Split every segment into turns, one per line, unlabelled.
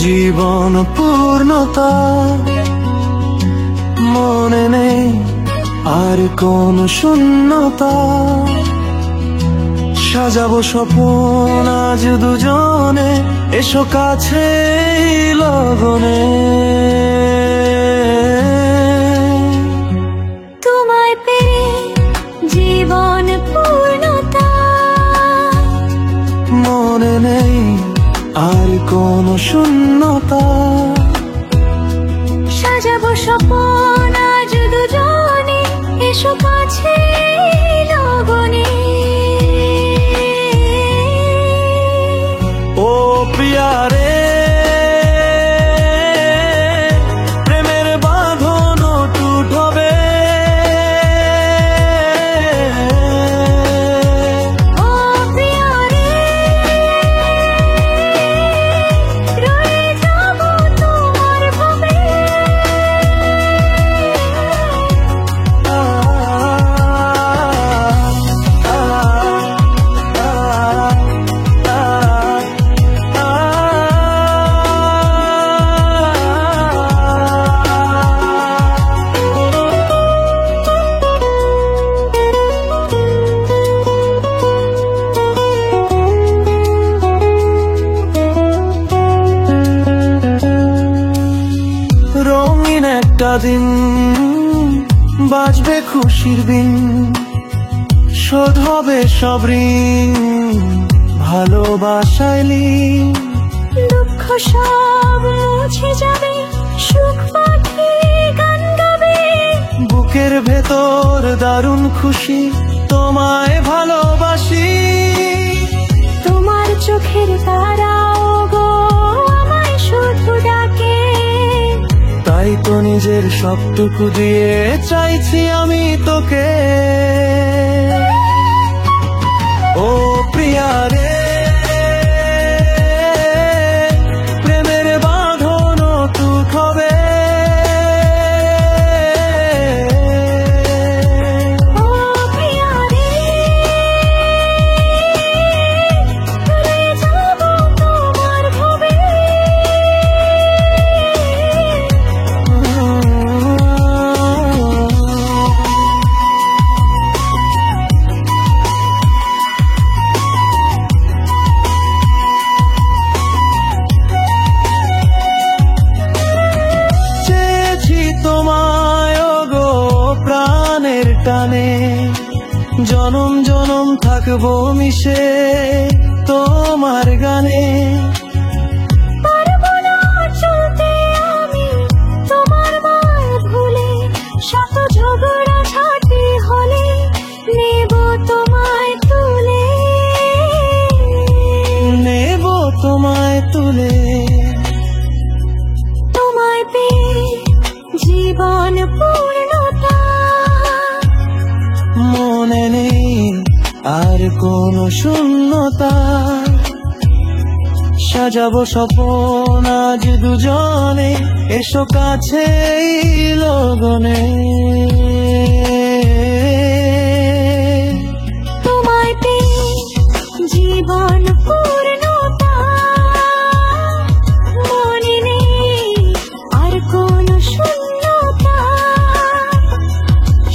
জীবন পূর্ণতা মনে নেই আর কোন শূন্যতা। সাজাবো স্বপ্ন আজ দুজনে, এসো কাছে লগনে।
তোমায় পেয়ে জীবন পূর্ণতা
মনে নেই আর কোন শূন্যতা।
সাজাবো স্বপ্ন আজ দুজনে, এসো কাছে লগনে।
ও প্রিয়া রে, প্রেমের বাঁধন টুট হবে।
ও প্রিয়া রে, রয়ে যাবো তোমার ভাবে।
রঙিন একটা দিন বাজবে খুশির দিন, শোধ হবে সব ঋণ ভালোবাসায় লীন।
দুঃখ সব মুছে যাবে, সুখ পাখি গান গাবে।
বুকের ভেতর দারুণ খুশি, তোমায় ভালোবাসি।
তোমার চোখের তারাও গো আমায় শুধু ডাকে।
তাই তো নিজের সবটুকু দিয়ে চাইছি আমি তোকে। ও প্রিয়া রে, প্রেমের বাঁধন টুট হবে।
ও প্রিয়া রে, রয়ে যাবো তোমার ভাবে।
চেয়েছি তোমায় গো প্রাণের টানে, জনম জনম থাকবো মিশে তোমার গানে।
পারবো না চলতে আমি তোমার মার ভুলে, শত ঝগড়া ঝাঁটি হলে নেব তোমায় তুলে।
নেব তোমায় তুলে।
তোমায় পেয়ে জীবন পূর্ণতা
মনে নেই আর কোন শূন্যতা। সাজাবো স্বপ্ন আজ দুজনে, এসো কাছে লগনে।
তোমায় পেয়ে জীবন পূর্ণতা মনে নেই আর কোন শূন্যতা।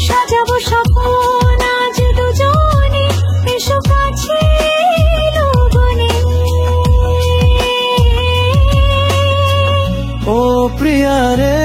সাজাবো স্বপ্ন আজ দুজনে, এসো কাছে লগনে।
ও প্রিয়া রে।